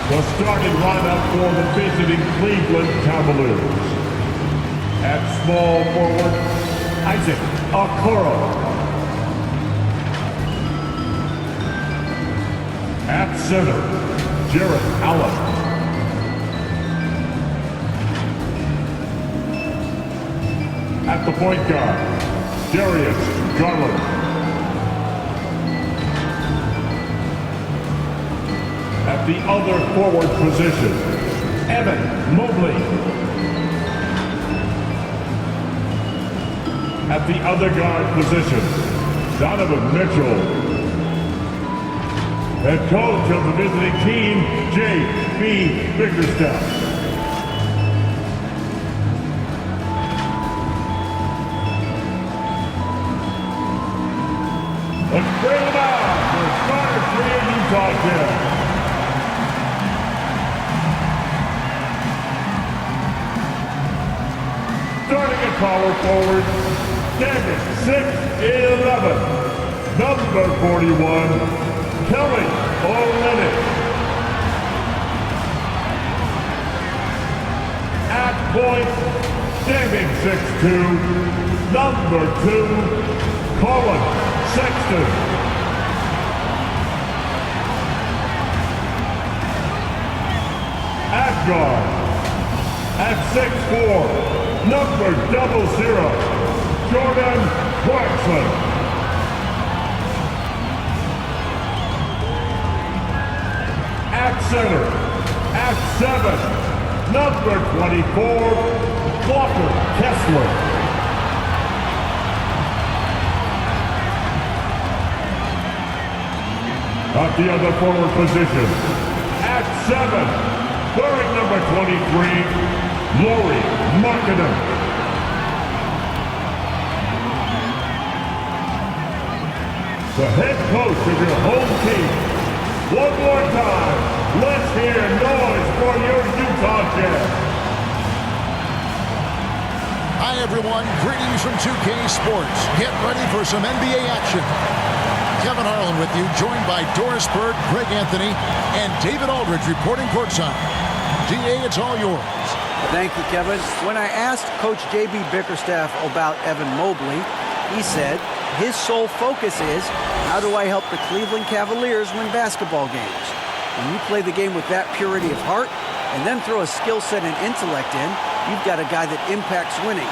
The starting lineup for the visiting Cleveland Cavaliers. At small forward, Isaac Okoro. At center, Jarrett Allen. At the point guard, Darius Garland. At the other forward position, Evan Mobley. At the other guard position, Donovan Mitchell. Head coach of the visiting team, J.B. Bickerstaff. Let's bring it out for starter 3 Utah Jazz. Starting at power forward, standing 6'11", number 41, Kelly Olynyk. At point, standing 6'2", number 2, Colin Sexton. At guard, at 6'4", number 00, Jordan Clarkson. At center, at 7, number 24, Walker Kessler. At the other forward position, at 7, wearing number 23, Lauri Markkanen. The head coach of your home team. One more time, let's hear noise for your Utah Jazz. Hi everyone, greetings from 2K Sports. Get ready for some NBA action. Kevin Harlan with you, joined by Doris Bird, Greg Anthony, and David Aldridge reporting courtside. DA, it's all yours. Thank you, Kevin. When I asked Coach J.B. Bickerstaff about Evan Mobley, he said his sole focus is, how do I help the Cleveland Cavaliers win basketball games? When you play the game with that purity of heart and then throw a skill set and intellect in, you've got a guy that impacts winning.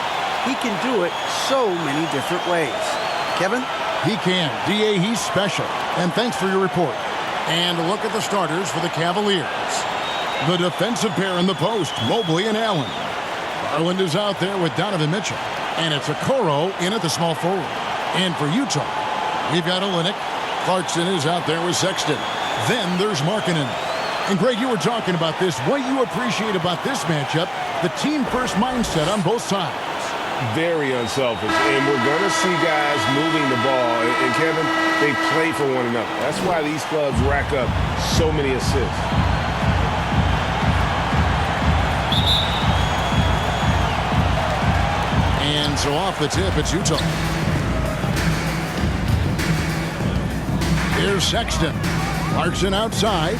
He can do it so many different ways. Kevin? He can. DA, he's special. And thanks for your report. And a look at the starters for the Cavaliers. The defensive pair in the post, Mobley and Allen. Garland is out there with Donovan Mitchell. And it's Okoro in at the small forward. And for Utah, we've got Olynyk. Clarkson is out there with Sexton. Then there's Markkanen. And Greg, you were talking about this. What you appreciate about this matchup, the team-first mindset on both sides. Very unselfish. And we're going to see guys moving the ball. And Kevin, they play for one another. That's why these clubs rack up so many assists. And so off the tip, it's Utah. Here's Sexton. Clarkson outside.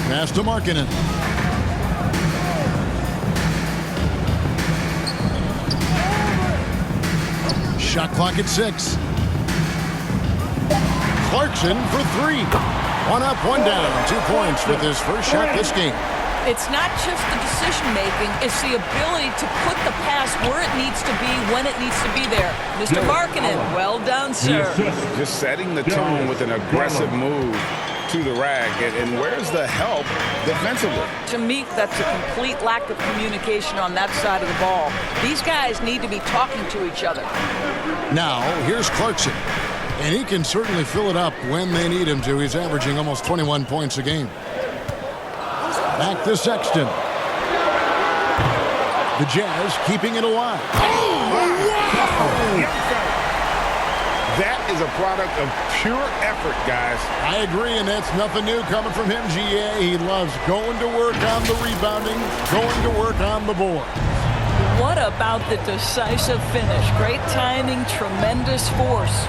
Pass to Markkanen. Shot clock at 6. Clarkson for 3. One up, one down. 2 points with his first shot this game. It's not just the decision-making, it's the ability to put the pass where it needs to be, when it needs to be there. Mr. Markkanen, well done, sir. Just setting the tone with an aggressive move to the rack. And where's the help defensively? To me, that's a complete lack of communication on that side of the ball. These guys need to be talking to each other. Now, here's Clarkson. And he can certainly fill it up when they need him to. He's averaging almost 21 points a game. Back to Sexton. The Jazz keeping it alive. That is a product of pure effort, guys. I agree, and that's nothing new coming from him, GA. He loves going to work on the rebounding, going to work on the board. What about the decisive finish? Great timing, tremendous force.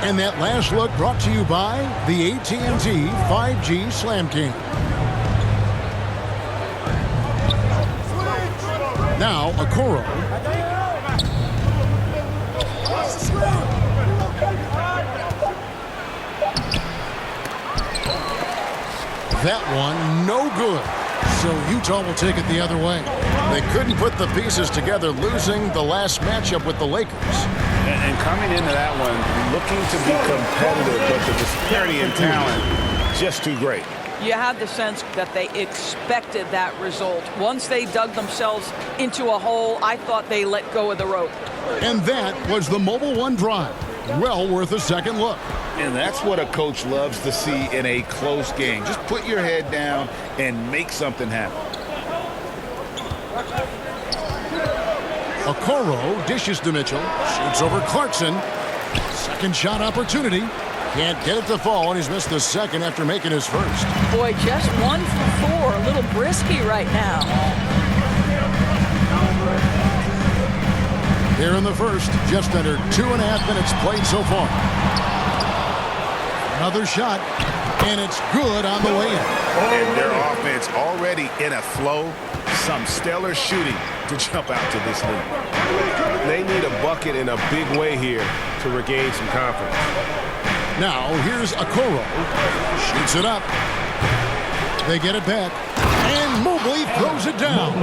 And that last look brought to you by the AT&T 5G Slam King. Now, Okoro. That one, no good. So Utah will take it the other way. They couldn't put the pieces together, losing the last matchup with the Lakers. And coming into that one, looking to be competitive, but the disparity in talent, just too great. You had the sense that they expected that result. Once they dug themselves into a hole, I thought they let go of the rope. And that was the Mobile One drive. Well worth a second look. And that's what a coach loves to see in a close game. Just put your head down and make something happen. Okoro dishes to Mitchell. Shoots over Clarkson. Second shot opportunity. Can't get it to fall, and he's missed the second after making his first. Boy, just 1 for 4. A little brisky right now. Here in the first, just under 2.5 minutes played so far. Another shot, and it's good on the way in. And their offense already in a flow. Some stellar shooting to jump out to this lead. They need a bucket in a big way here to regain some confidence. Now, here's Okoro. Shoots it up. They get it back. And Mobley throws it down.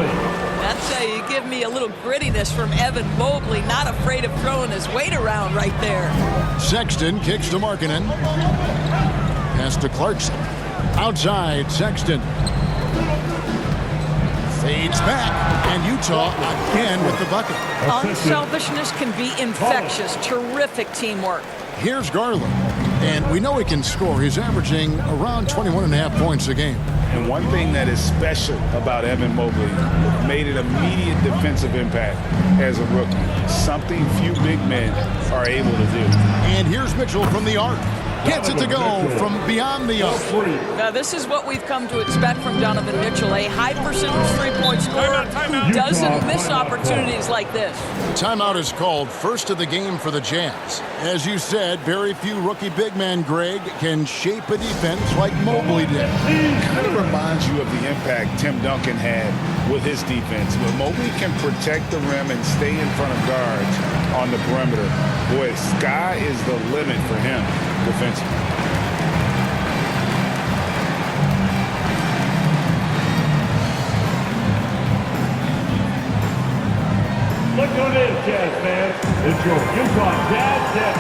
That's how you give me a little grittiness from Evan Mobley. Not afraid of throwing his weight around right there. Sexton kicks to Markkanen. Pass to Clarkson. Outside, Sexton. Fades back. And Utah again with the bucket. Unselfishness can be infectious. Terrific teamwork. Here's Garland. And we know he can score. He's averaging around 21.5 points a game. And one thing that is special about Evan Mobley, made an immediate defensive impact as a rookie. Something few big men are able to do. And here's Mitchell from the arc. Gets it to go from beyond the arc. Now, this is what we've come to expect from Donovan Mitchell, a high-percentage three-point scorer who doesn't miss opportunities like this. Timeout is called, first of the game for the Jazz. As you said, very few rookie big men, Greg, can shape a defense like Mobley did. Kind of reminds you of the impact Tim Duncan had with his defense. When Mobley can protect the rim and stay in front of guards on the perimeter, boy, sky is the limit for him defensively. Look on in, Jazz fans. It's your Utah Jazz Jazz.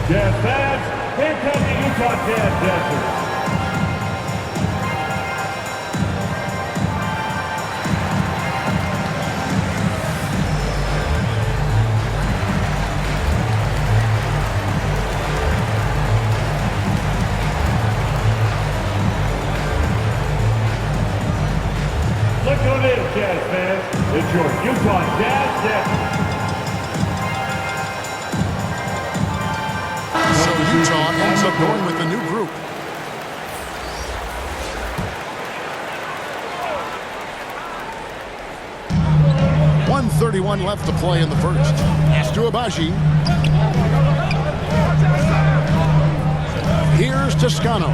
Jazz fans, here come the Utah Jazz Dancers. Look on in, Jazz fans. It's your Utah Jazz Dancers. So Utah ends up going with the new group. .131 left to play in the first. Pass to Abaji. Here's Toscano.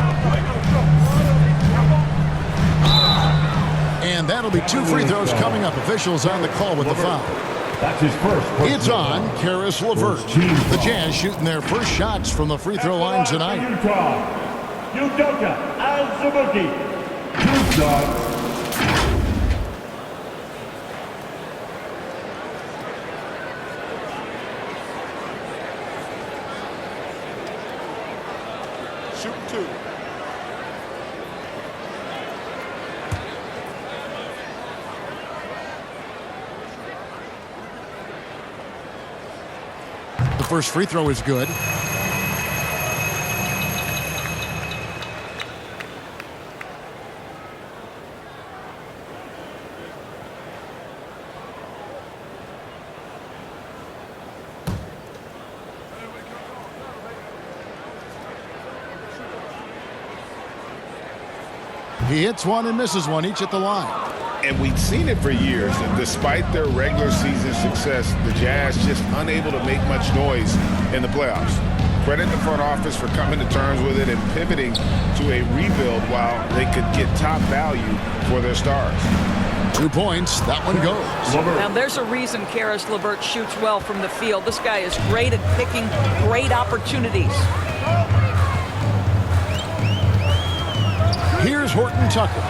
And that'll be 2 free throws coming up. Officials on the call with the foul. That's his first. It's on Karis LeVert. The Jazz shooting their first shots from the free throw line tonight. Utah. Udoka Azubuike. 2 shots. Shoot 2. The first free throw is good. He hits one and misses one, each at the line. And we've seen it for years. And despite their regular season success, the Jazz just unable to make much noise in the playoffs. Credit the front office for coming to terms with it and pivoting to a rebuild while they could get top value for their stars. 2 points. That one goes. Now, there's a reason Karis LeVert shoots well from the field. This guy is great at picking great opportunities. Here's Horton Tucker.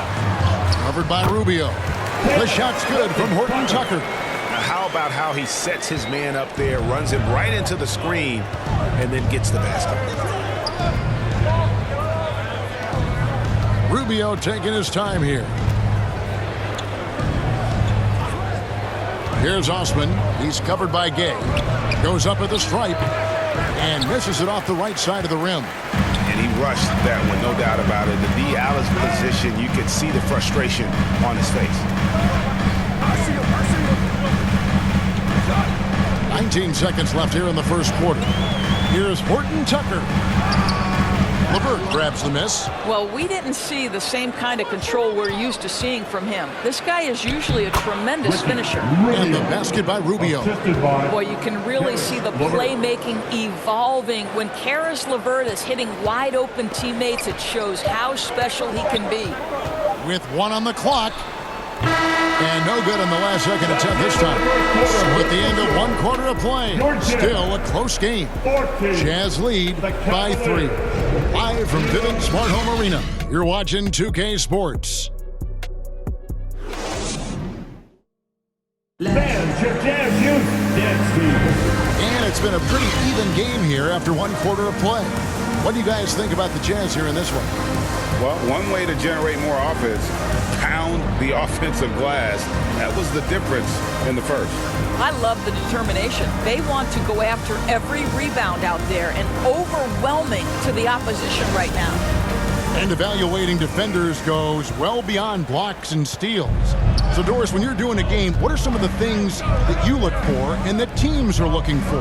Covered by Rubio. The shot's good from Horton Tucker. Now, how about how he sets his man up there, runs him right into the screen, and then gets the basket. Rubio taking his time here. Here's Osman. He's covered by Gay. Goes up at the stripe and misses it off the right side of the rim. And he rushed that one, no doubt about it. To be out of position, you could see the frustration on his face. 19 seconds left here in the first quarter. Here's Horton Tucker. LeVert grabs the miss. Well, we didn't see the same kind of control we're used to seeing from him. This guy is usually a tremendous finisher. And the basket by Rubio. Boy, you can really see the playmaking evolving. When Karis LeVert is hitting wide open teammates, it shows how special he can be. With 1 on the clock. And no good on the last second attempt this time. So at the end of 1 quarter of play, still a close game. Jazz lead by 3. Live from Vivint Smart Home Arena, you're watching 2K Sports. Fans, your Jazz Youth Dance Team. And it's been a pretty even game here after 1 quarter of play. What do you guys think about the Jazz here in this one? Well, one way to generate more offense, pound the offensive glass. That was the difference in the first. I love the determination. They want to go after every rebound out there and overwhelming to the opposition right now. And evaluating defenders goes well beyond blocks and steals. So, Doris, when you're doing a game, what are some of the things that you look for and that teams are looking for?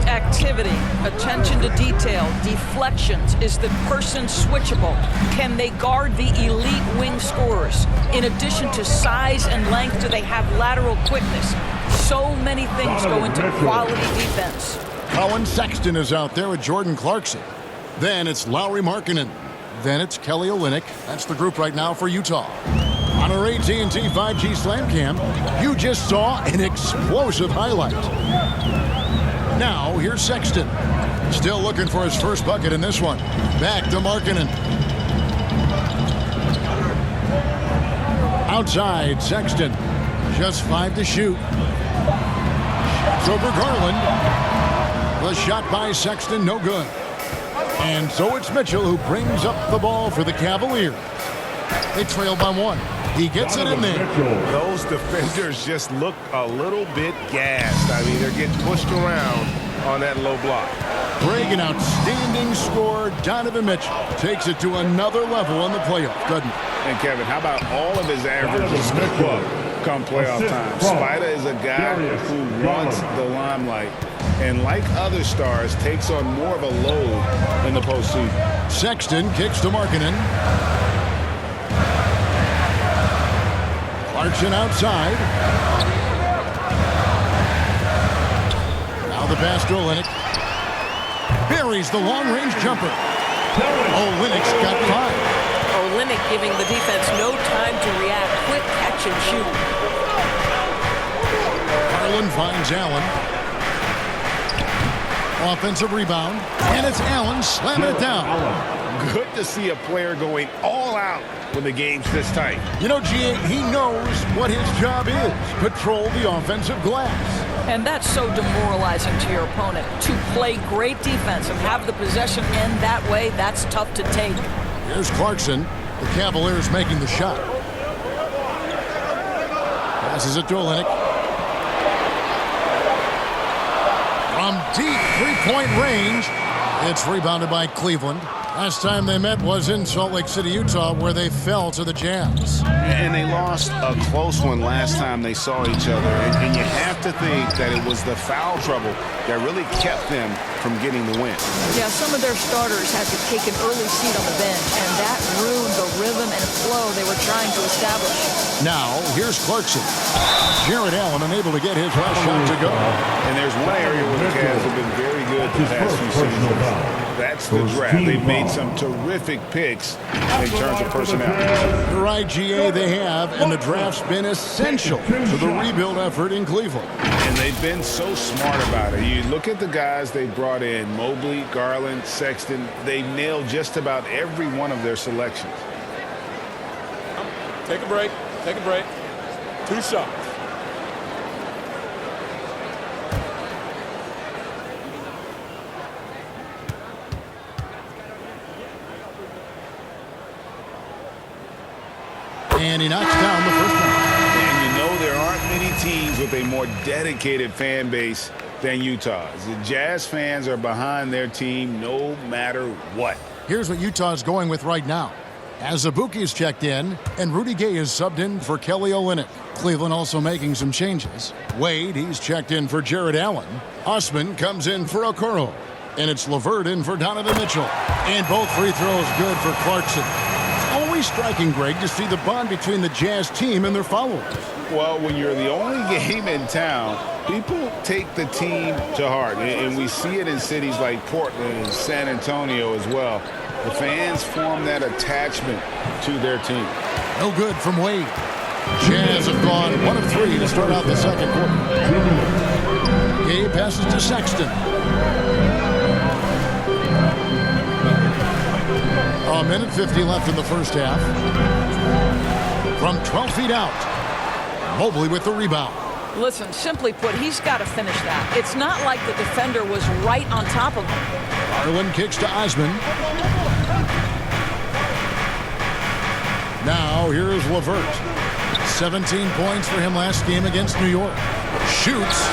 Activity, attention to detail, deflections. Is the person switchable? Can they guard the elite wing scorers? In addition to size and length, do they have lateral quickness? So many things go into quality defense. Colin Sexton is out there with Jordan Clarkson. Then it's Lauri Markkanen. Then it's Kelly Olynyk. That's the group right now for Utah. On our AT&T 5G Slam Cam, you just saw an explosive highlight. Now, here's Sexton. Still looking for his first bucket in this one. Back to Markkanen. Outside, Sexton. Just 5 to shoot. Shots over Garland. The shot by Sexton, no good. And so it's Mitchell who brings up the ball for the Cavaliers. They trail by 1. He gets it in there. Those defenders just look a little bit gassed. I mean, they're getting pushed around on that low block. Greg, an outstanding scorer. Donovan Mitchell takes it to another level in the playoffs, doesn't he? And Kevin, how about all of his averages come playoff time? Spider is a guy who wants the limelight, and like other stars, takes on more of a load in the postseason. Sexton kicks to Markkanen. Clarkson outside. Now the pass to Olynyk. Buries the long-range jumper. Olynyk's got 5. Olynyk giving the defense no time to react. Quick catch and shoot. Garland finds Allen. Offensive rebound. And it's Allen slamming it down. Good to see a player going all out when the game's this tight. You know, G.A., he knows what his job is. Control the offensive glass. And that's so demoralizing to your opponent. To play great defense and have the possession end that way, that's tough to take. Here's Clarkson. The Cavaliers making the shot. Passes it to Olynyk. From deep three-point range, it's rebounded by Cleveland. Last time they met was in Salt Lake City, Utah, where they fell to the Jazz. And they lost a close one last time they saw each other. And you have to think that it was the foul trouble that really kept them from getting the win. Yeah, some of their starters had to take an early seat on the bench, and that ruined the rhythm and flow they were trying to establish. Now, here's Clarkson. Jared Allen unable to get his last shot to go. And there's one area where the Cavs have been very good the past few seasons. That's the draft. They've made some terrific picks in terms of personnel. You're right, GA, they have, and the draft's been essential to the rebuild effort in Cleveland. And they've been so smart about it. You look at the guys they brought in, Mobley, Garland, Sexton. They've nailed just about every one of their selections. Take a break. Take a break. 2 shots. And he knocks down the first one. And you know there aren't many teams with a more dedicated fan base than Utah's. The Jazz fans are behind their team no matter what. Here's what Utah's going with right now. Azubuike is checked in, and Rudy Gay is subbed in for Kelly Olynyk. Cleveland also making some changes. Wade, he's checked in for Jared Allen. Osman comes in for Okoro. And it's LeVert in for Donovan Mitchell. And both free throws good for Clarkson. It's always striking, Greg, to see the bond between the Jazz team and their followers. Well, when you're the only game in town, people take the team to heart. And we see it in cities like Portland and San Antonio as well. The fans form that attachment to their team. No good from Wade. Jazz have gone 1 of 3 to start out the second quarter. Gay passes to Sexton. A minute 50 left in the first half. From 12 feet out, Mobley with the rebound. Listen, simply put, he's got to finish that. It's not like the defender was right on top of him. Garland kicks to Osman. Now here's LeVert. 17 points for him last game against New York. Shoots.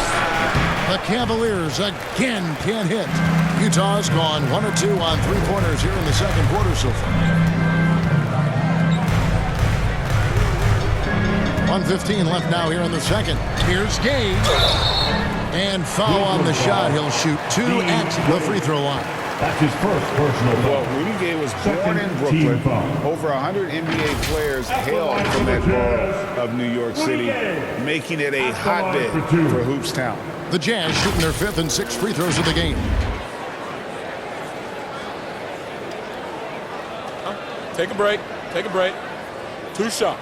The Cavaliers again can't hit. Utah's gone 1 of 2 on 3-pointers here in the second quarter so far. 1:15 left now here in the second. Here's Gay. And foul on the shot. He'll shoot 2 at the free throw line. That's his first personal foul. Well, Rudy Gay was born in Brooklyn. Over 100 NBA players hail from that borough of New York City, making it a hotbed for hoops talent. The Jazz shooting their 5th and 6th free throws of the game. Take a break. Take a break. 2 shots.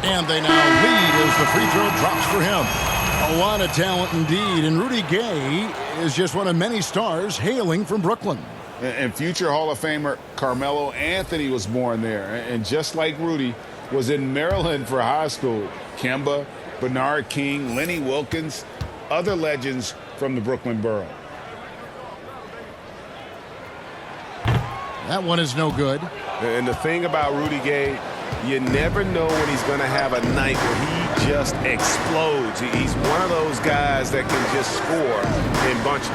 And they now lead as the free throw drops for him. A lot of talent indeed, and Rudy Gay is just one of many stars hailing from Brooklyn. And future Hall of Famer Carmelo Anthony was born there. And just like Rudy, was in Maryland for high school. Kemba, Bernard King, Lenny Wilkins, other legends from the Brooklyn borough. That one is no good. And the thing about Rudy Gay, you never know when he's going to have a night where he just explodes. He's one of those guys that can just score in bunches.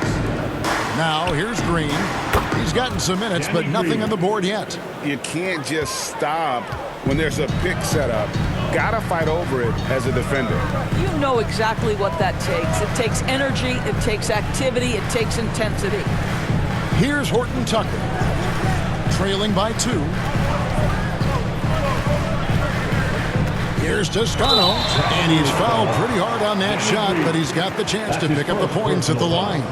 Now here's Green. He's gotten some minutes, but nothing on the board yet. You can't just stop when there's a pick set up. Gotta fight over it as a defender. You know exactly what that takes. It takes energy, it takes activity, it takes intensity. Here's Horton Tucker, trailing by 2. Here's Toscano, and he's fouled pretty hard on that shot, but he's got the chance to pick up the points at the line.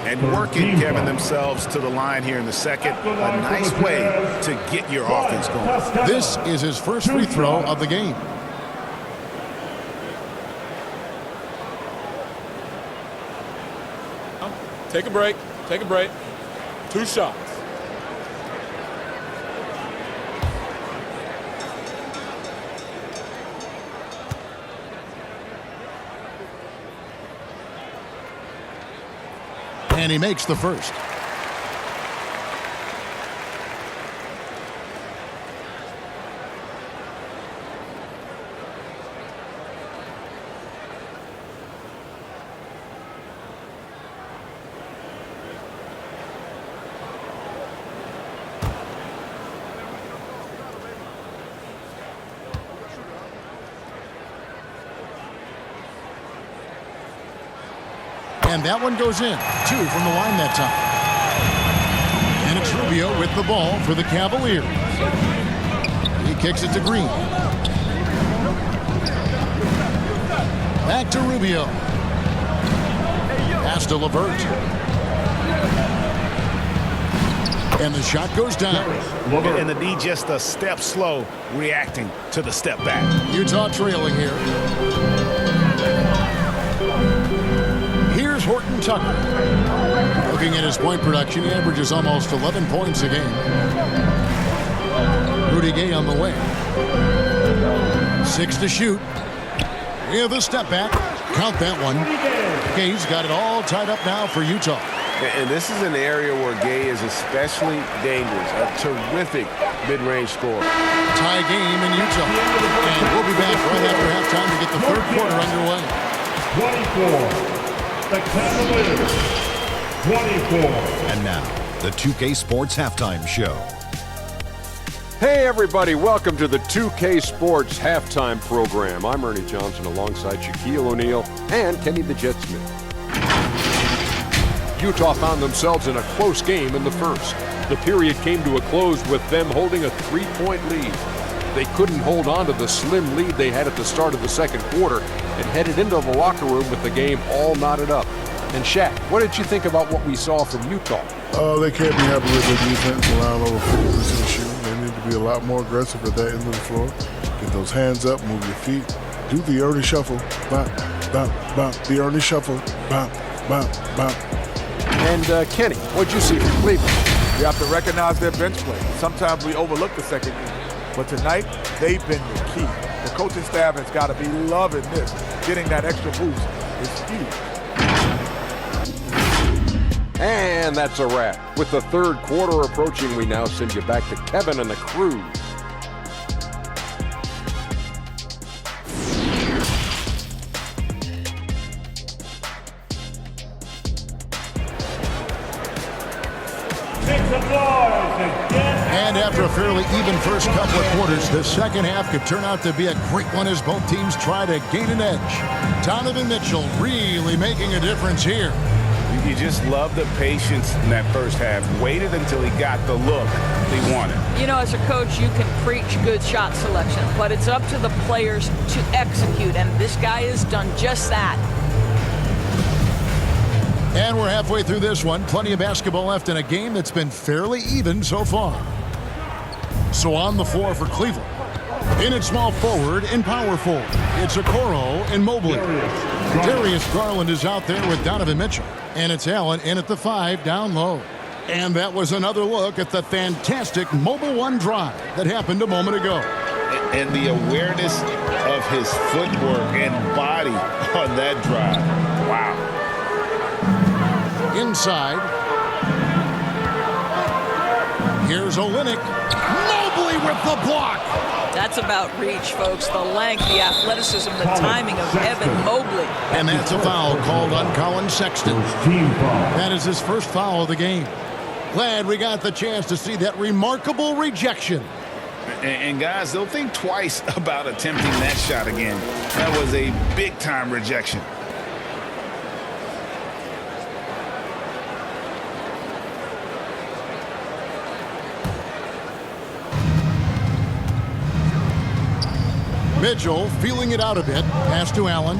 And working, Kevin, themselves to the line here in the second. A nice way to get your offense going. This is his first free throw of the game. Take a break. Take a break. 2 shots. And he makes the first. And that one goes in. 2 from the line that time. And it's Rubio with the ball for the Cavaliers. He kicks it to Green. Back to Rubio. Pass to LeVert. And the shot goes down. And the D just a step slow, reacting to the step back. Utah trailing here. Here's Horton Tucker. Looking at his point production, he averages almost 11 points a game. Rudy Gay on the way. 6 to shoot. With a step back. Count that one. Gay's got it all tied up now for Utah. And this is an area where Gay is especially dangerous. A terrific mid-range scorer. Tie game in Utah. And we'll be back right after halftime to get the third quarter underway. 24. The Cavaliers. 24. And now, the 2K Sports Halftime Show. Hey everybody, welcome to the 2K Sports Halftime Program. I'm Ernie Johnson alongside Shaquille O'Neal and Kenny the Jet Smith. Utah found themselves in a close game in the first. The period came to a close with them holding a 3-point lead. They couldn't hold on to the slim lead they had at the start of the second quarter and headed into the locker room with the game all knotted up. And Shaq, what did you think about what we saw from Utah? They can't be happy with their defense, allowing over 50% shooting. They need to be a lot more aggressive at that end of the floor. Get those hands up, move your feet. Do the Ernie shuffle. Bop, bop, bop. The Ernie shuffle. Bop, bop, bop. And Kenny, what'd you see from Cleveland? You have to recognize their bench play. Sometimes we overlook the second unit. But tonight, they've been the key. The coaching staff has got to be loving this. Getting that extra boost is huge. And that's a wrap. With the third quarter approaching, we now send you back to Kevin and the crew. And after a fairly even first couple of quarters, the second half could turn out to be a great one as both teams try to gain an edge. Donovan Mitchell really making a difference here. You just love the patience in that first half. Waited until he got the look he wanted. You know, as a coach, you can preach good shot selection, but it's up to the players to execute, and this guy has done just that. And we're halfway through this one. Plenty of basketball left in a game that's been fairly even so far. So on the floor for Cleveland. In at small forward and power forward, it's Okoro and Mobley. Darius Garland is out there with Donovan Mitchell. And it's Allen in at the 5 down low. And that was another look at the fantastic Mobile One drive that happened a moment ago. And the awareness of his footwork and body on that drive. Wow. Inside. Here's Olynyk. Mobley with the block. That's about reach, folks. The length, the athleticism, the timing of Evan Mobley. And that's a foul called on Colin Sexton. That is his first foul of the game. Glad we got the chance to see that remarkable rejection. And guys, they'll think twice about attempting that shot again. That was a big-time rejection. Mitchell feeling it out a bit. Pass to Allen.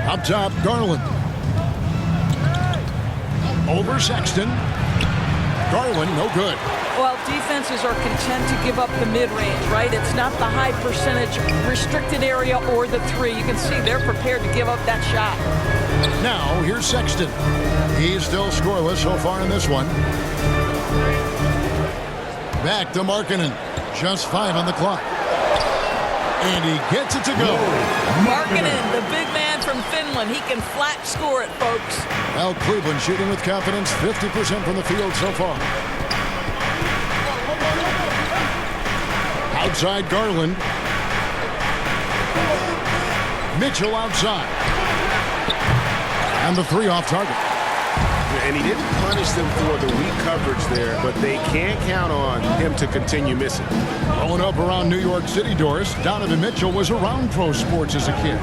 Up top, Garland. Over Sexton. Garland, no good. Well, defenses are content to give up the mid-range, right? It's not the high percentage restricted area or the 3. You can see they're prepared to give up that shot. Now, here's Sexton. He's still scoreless so far in this one. Back to Markkanen. Just 5 on the clock. And he gets it to go. Markkanen, the big man from Finland. He can flat score it, folks. Well, Cleveland shooting with confidence, 50% from the field so far. Outside Garland. Mitchell outside. And the 3 off target. and he didn't punish them for the weak coverage there, but they can't count on him to continue missing. Growing up around New York City, Doris, Donovan Mitchell was around pro sports as a kid.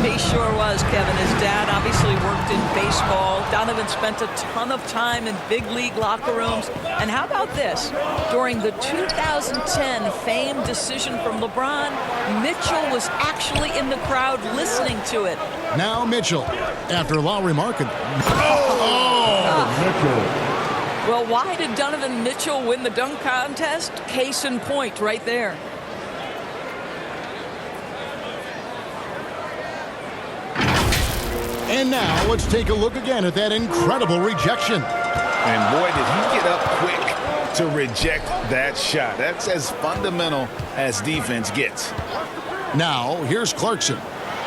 He sure was, Kevin. His dad obviously worked in baseball. Donovan spent a ton of time in big league locker rooms. And how about this? During the 2010 famed decision from LeBron, Mitchell was actually in the crowd listening to it. Now Mitchell, after Lowry Markkanen. Well, why did Donovan Mitchell win the dunk contest? Case in point right there. And now let's take a look again at that incredible rejection. And boy, did he get up quick to reject that shot. That's as fundamental as defense gets. Now, here's Clarkson.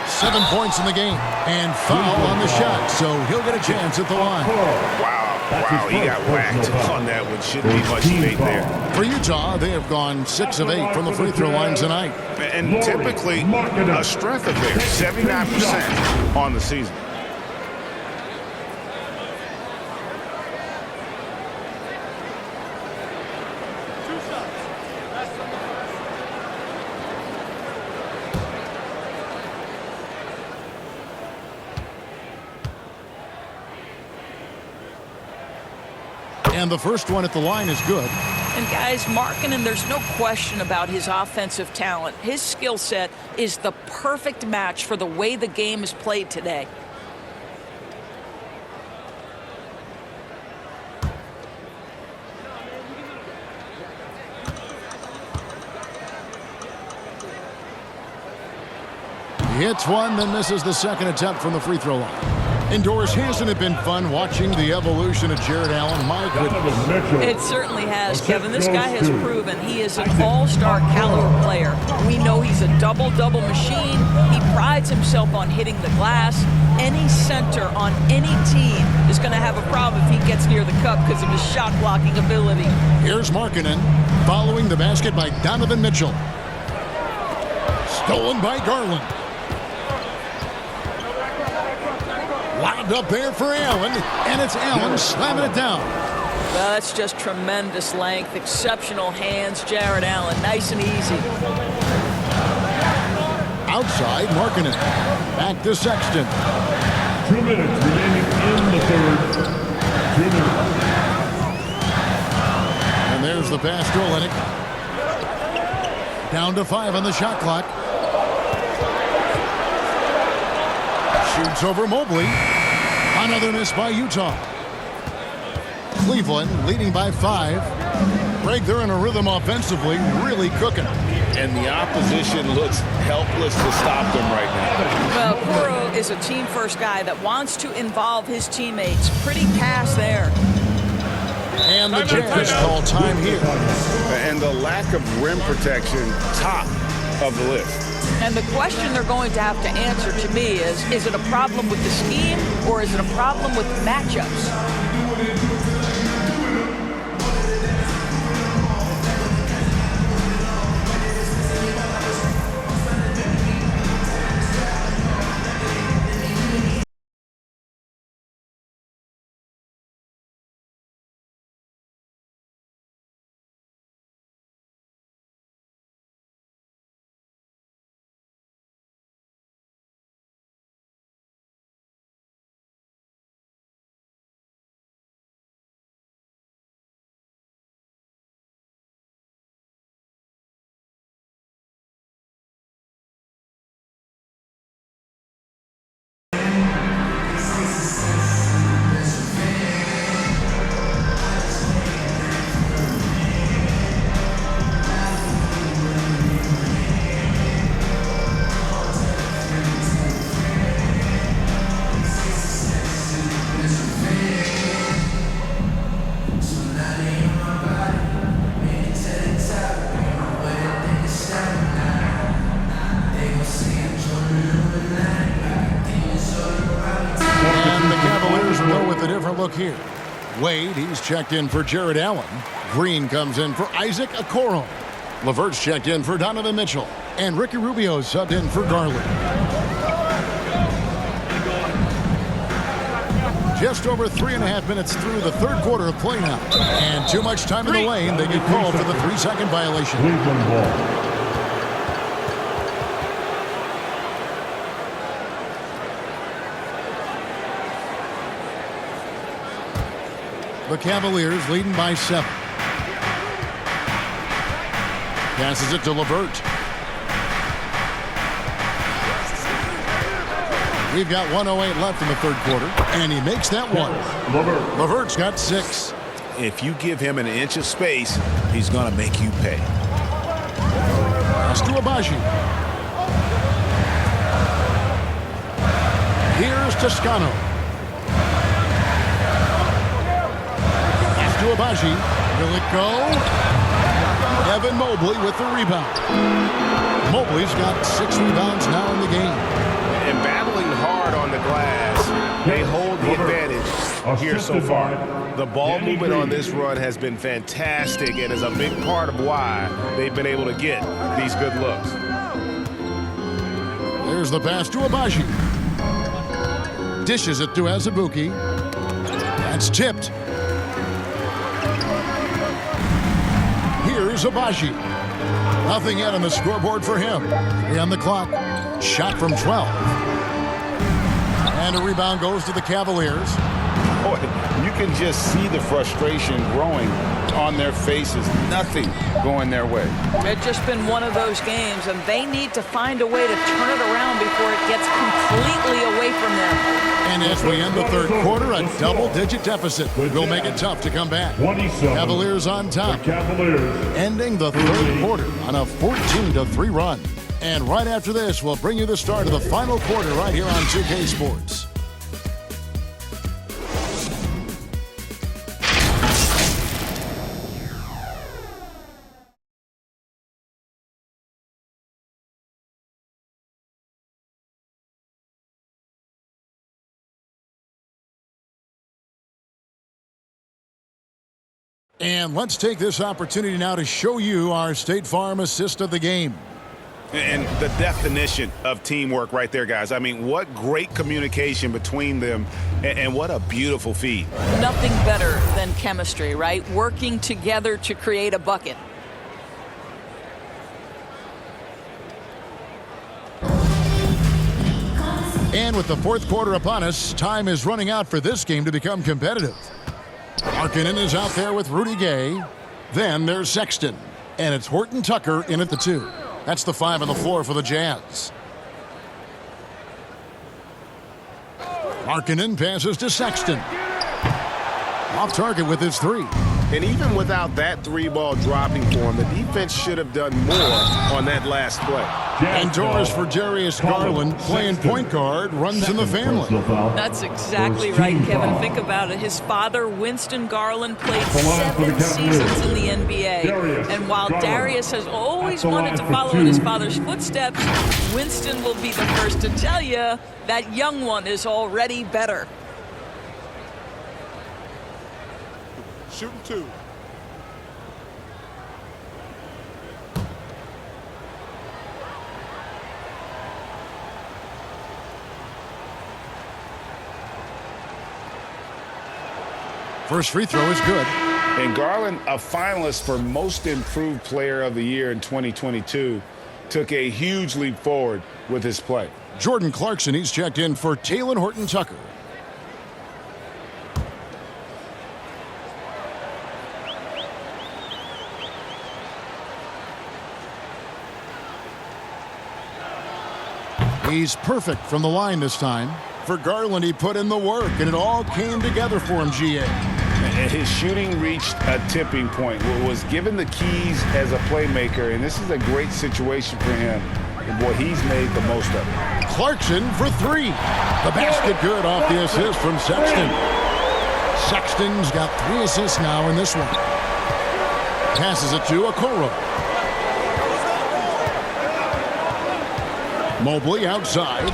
7 points in the game. And foul on the shot, so he'll get a chance at the line. Wow, he got whacked on that one. Shouldn't be much debate there. For Utah, they have gone 6 of 8 from the free throw line tonight. And typically a strength of theirs, 79% on the season. And the first one at the line is good. And guys, Markkanen, there's no question about his offensive talent. His skill set is the perfect match for the way the game is played today. He hits one, then misses the second attempt from the free throw line. Indoors, hasn't it been fun watching the evolution of Jared Allen? My goodness. It certainly has, Kevin. This guy has proven he is an all-star caliber player. We know he's a double-double machine. He prides himself on hitting the glass. Any center on any team is going to have a problem if he gets near the cup because of his shot-blocking ability. Here's Markkanen following the basket by Donovan Mitchell. Stolen by Garland. Lobbed up there for Allen, and it's Allen slamming it down. Well, that's just tremendous length, exceptional hands, Jared Allen, nice and easy. Outside, Markkanen. Back to Sexton. 2 minutes remaining in the third. 2 minutes. And there's the pass to Olynyk. Down to 5 on the shot clock. Shoots over Mobley. Another miss by Utah. Cleveland leading by 5. Greg, they're in a rhythm offensively, really cooking. And the opposition looks helpless to stop them right now. Well, Kuro is a team-first guy that wants to involve his teammates. Pretty pass there. And the Jazz call time here. And the lack of rim protection, top of the list. And the question they're going to have to answer to me is it a problem with the scheme or is it a problem with matchups? Look here. Wade, he's checked in for Jared Allen. Green comes in for Isaac Okoro. LeVert's checked in for Donovan Mitchell. And Ricky Rubio subbed in for Garland. Just over 3.5 minutes through the third quarter of play now. And too much time in the lane. They get called for the 3-second violation. Cleveland ball. The Cavaliers leading by 7. Passes it to LeVert. We've got 1:08 left in the third quarter, and he makes that one. LeVert's got 6. If you give him an inch of space, he's going to make you pay. Pass to Abaji. Here's Toscano. Pass to Abaji. Will it go? Evan Mobley with the rebound. Mobley's got 6 rebounds now in the game. And battling hard on the glass, they hold the advantage here so far. The ball movement on this run has been fantastic and is a big part of why they've been able to get these good looks. There's the pass to Abaji. Dishes it to Azubuike. That's tipped. Here's Abaji. Nothing yet on the scoreboard for him. 3 on the clock. Shot from 12. And a rebound goes to the Cavaliers. Boy, you can just see the frustration growing on their faces. Nothing going their way. It's just been one of those games, and they need to find a way to turn it around before it gets completely away from them. And as we end the third quarter, a double-digit deficit will make it tough to come back. Cavaliers on top. Ending the third quarter on a 14-3 run. And right after this, we'll bring you the start of the final quarter right here on 2K Sports. And let's take this opportunity now to show you our State Farm assist of the game. And the definition of teamwork right there, guys. I mean, what great communication between them, and what a beautiful feed. Nothing better than chemistry, right? Working together to create a bucket. And with the fourth quarter upon us, time is running out for this game to become competitive. Markkanen is out there with Rudy Gay. Then there's Sexton. And it's Horton Tucker in at the 2. That's the 5 on the floor for the Jazz. Markkanen passes to Sexton. Off target with his 3. And even without that 3-ball dropping for him, the defense should have done more on that last play. Indoors for Darius Garland, playing point guard, runs in the family. That's exactly right, Kevin. Think about it. His father, Winston Garland, played 7 seasons in the NBA. And while Darius has always wanted to follow in his father's footsteps, Winston will be the first to tell you that young one is already better. Shooting 2. First free throw is good. And Garland, a finalist for Most Improved Player of the Year in 2022, took a huge leap forward with his play. Jordan Clarkson, he's checked in for Talen Horton Tucker. He's perfect from the line this time. For Garland, he put in the work, and it all came together for him, GA. His shooting reached a tipping point, was given the keys as a playmaker, and this is a great situation for him. And boy, he's made the most of it. Clarkson for 3. The basket good off the assist from Sexton. Sexton's got 3 assists now in this one. Passes it to Okoro. Mobley outside.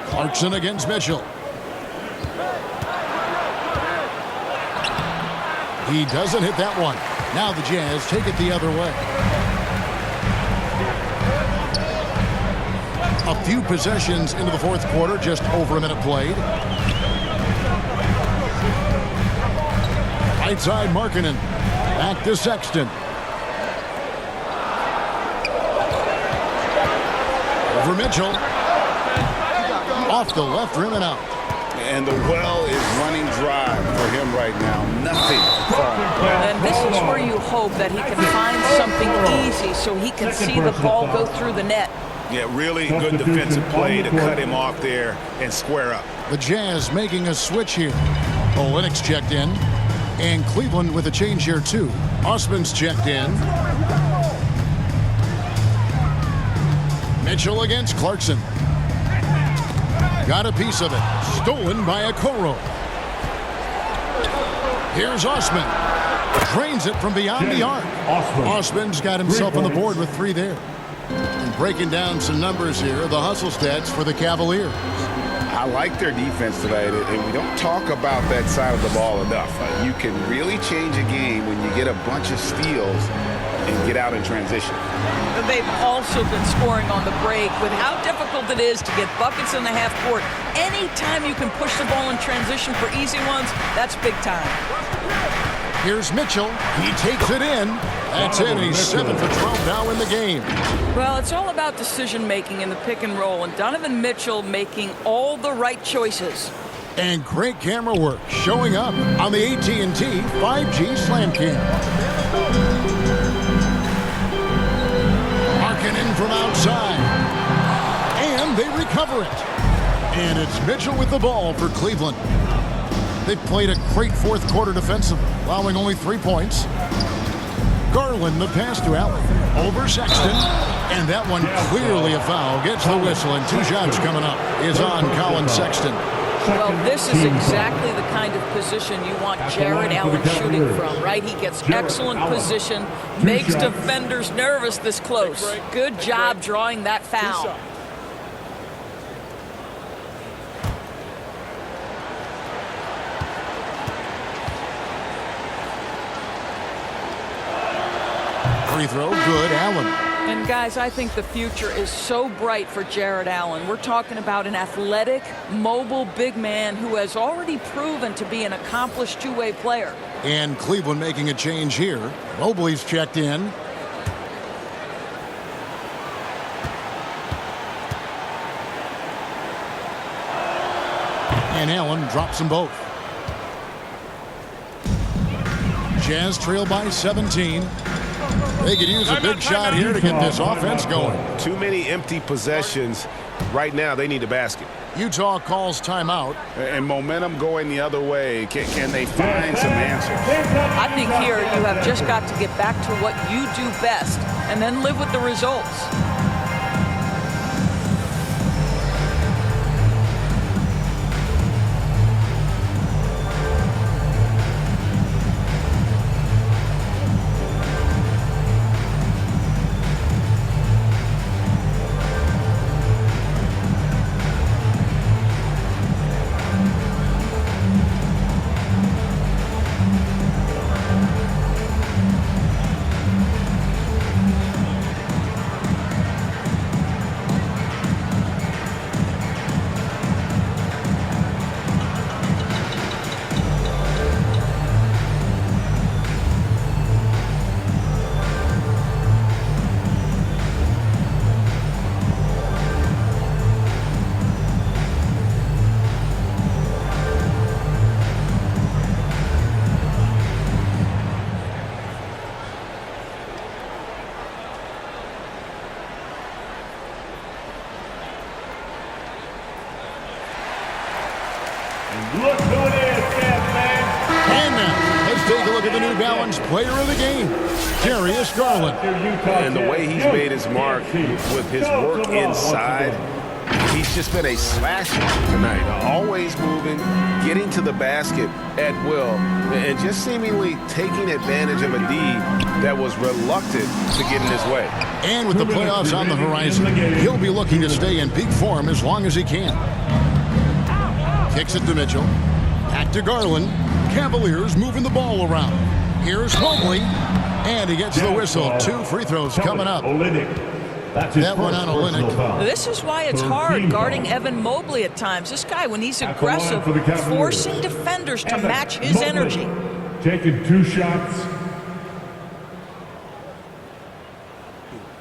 Clarkson against Mitchell. He doesn't hit that one. Now the Jazz take it the other way. A few possessions into the fourth quarter, just over a minute played. Right side, Markkanen. Back to Sexton. Over Mitchell. Off the left rim and out. And the well is running dry for him right now. Nothing. And this is where you hope that he can find something easy so he can see the ball go through the net. Yeah, really good defensive play to cut him off there and square up. The Jazz making a switch here. Olynyk's checked in. And Cleveland with a change here too. Osman's checked in. Mitchell against Clarkson. Got a piece of it. Stolen by Okoro. Here's Osman. Drains it from beyond the arc. Osman's got himself on the board with 3 there. And breaking down some numbers here, the hustle stats for the Cavaliers. I like their defense tonight, and we don't talk about that side of the ball enough. You can really change a game when you get a bunch of steals and get out in transition. They've also been scoring on the break with how difficult it is to get buckets in the half court. Anytime you can push the ball in transition for easy ones, that's big time. Here's Mitchell. He takes it in. That's it. He's 7 for 12 now in the game. Well, it's all about decision making in the pick and roll, and Donovan Mitchell making all the right choices. And great camera work showing up on the AT&T 5G Slam Cam. Markkanen from outside. And they recover it. And it's Mitchell with the ball for Cleveland. They've played a great fourth quarter defensively, allowing only 3 points. Garland the pass to Allen. Over Sexton. And that one clearly a foul. Gets the whistle, and 2 shots coming up is on Colin Sexton. Well, this is exactly the kind of position you want Jared Allen shooting from, right? He gets excellent position, makes defenders nervous this close. Good job drawing that foul. Free throw, good, Allen. And guys, I think the future is so bright for Jared Allen. We're talking about an athletic, mobile big man who has already proven to be an accomplished two-way player. And Cleveland making a change here. Mobley's checked in. And Allen drops them both. Jazz trail by 17. They could use a big shot here to get this offense going. Too many empty possessions. Right now, they need a basket. Utah calls timeout. And momentum going the other way. Can they find some answers? I think here you have just got to get back to what you do best and then live with the results. Look who it is, man. And now, let's take a look at the New Balance player of the game, Darius Garland. And the way he's made his mark with his work inside, he's just been a slasher tonight. Always moving, getting to the basket at will, and just seemingly taking advantage of a D that was reluctant to get in his way. And with the playoffs on the horizon, he'll be looking to stay in peak form as long as he can. Kicks it to Mitchell. Back to Garland. Cavaliers moving the ball around. Here's Mobley. And he gets the whistle. 2 free throws coming up. That's his That one first on personal Olynyk. foul. This is why it's Third hard team guarding foul. Evan Mobley at times. This guy, when he's At the line aggressive, for the Cavaliers, forcing defenders to Evan match his Mobley, energy. taking 2 shots.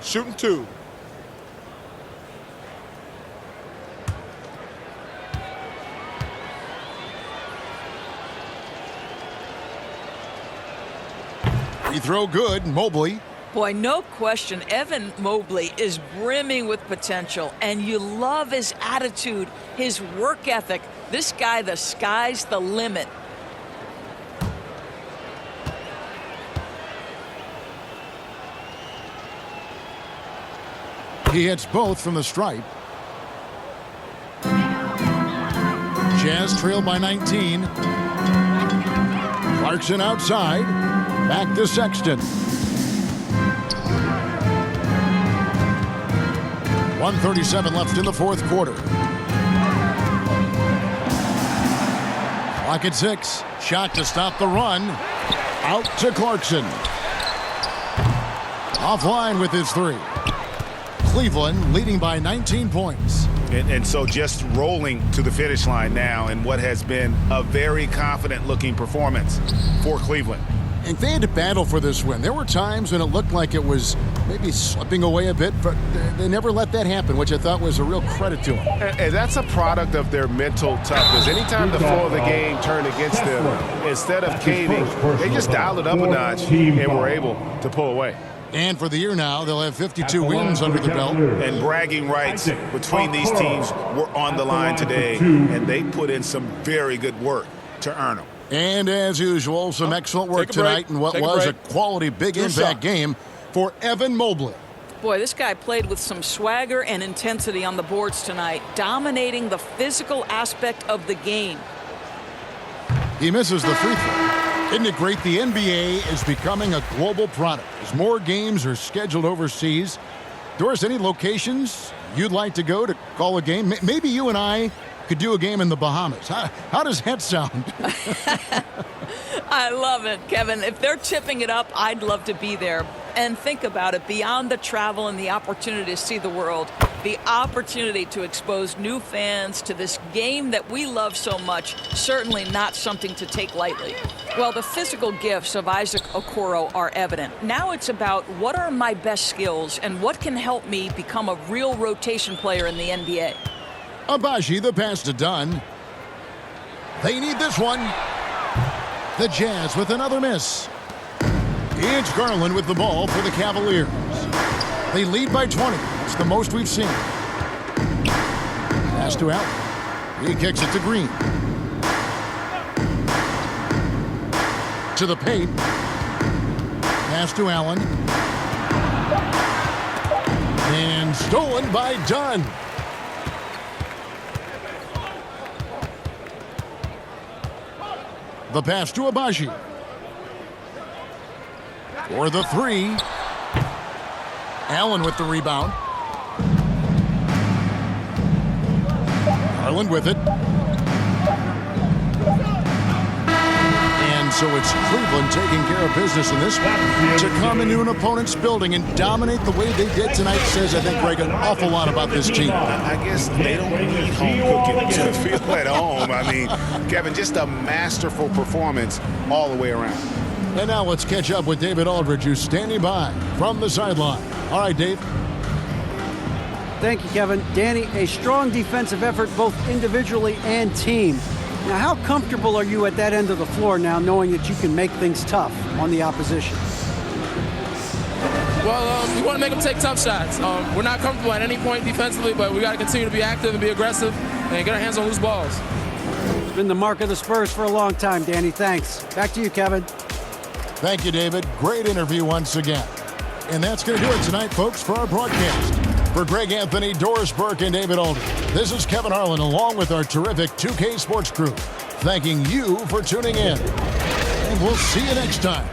Shooting 2. Free throw good. Mobley. Boy, no question, Evan Mobley is brimming with potential, and you love his attitude, his work ethic. This guy, the sky's the limit. He hits both from the stripe. Jazz trailed by 19. Clarkson outside. Back to Sexton. 1:37 left in the fourth quarter. Clock at 6. Shot to stop the run. Out to Clarkson. Offline with his 3. Cleveland leading by 19 points. And so just rolling to the finish line now in what has been a very confident-looking performance for Cleveland. And they had to battle for this win. There were times when it looked like it was maybe slipping away a bit, but they never let that happen, which I thought was a real credit to them. And that's a product of their mental toughness. Anytime the flow of the game turned against them, instead of caving, they just dialed it up a notch and were able to pull away. And for the year now, they'll have 52 wins under the belt. And bragging rights between these teams were on the line today, and they put in some very good work to earn them. And as usual, some excellent work Take a break. tonight in what Take a was a break. quality big Two impact shots. game for Evan Mobley. Boy, this guy played with some swagger and intensity on the boards tonight, dominating the physical aspect of the game. He misses the free throw. Isn't it great? The NBA is becoming a global product as more games are scheduled overseas. Doris, any locations you'd like to go to call a game? Maybe you and I could do a game in the Bahamas. How does that sound? I love it, Kevin. If they're tipping it up, I'd love to be there. And think about it, beyond the travel and the opportunity to see the world, the opportunity to expose new fans to this game that we love so much, certainly not something to take lightly. Well, the physical gifts of Isaac Okoro are evident. Now it's about what are my best skills and what can help me become a real rotation player in the NBA. Abaji, the pass to Dunn. They need this one. The Jazz with another miss. It's Garland with the ball for the Cavaliers. They lead by 20. It's the most we've seen. Pass to Allen. He kicks it to Green. To the paint. Pass to Allen. And stolen by Dunn. The pass to Abaji. For the 3. Allen with the rebound. Garland with it. And so it's Cleveland taking care of business in this one. To come into an opponent's building and dominate the way they did tonight says, I think, Greg, an awful lot about this team. I guess they don't need home cooking to feel at home. I mean, Kevin, just a masterful performance all the way around. And now let's catch up with David Aldridge, who's standing by from the sideline. All right, Dave. Thank you, Kevin. Danny, a strong defensive effort both individually and team. Now, how comfortable are you at that end of the floor now, knowing that you can make things tough on the opposition? Well, we want to make them take tough shots. We're not comfortable at any point defensively, but we got to continue to be active and be aggressive and get our hands on loose balls. It's been the mark of the Spurs for a long time, Danny. Thanks. Back to you, Kevin. Thank you, David. Great interview once again. And that's going to do it tonight, folks, for our broadcast. For Greg Anthony, Doris Burke, and David Aldridge, this is Kevin Harlan along with our terrific 2K Sports crew, thanking you for tuning in. And we'll see you next time.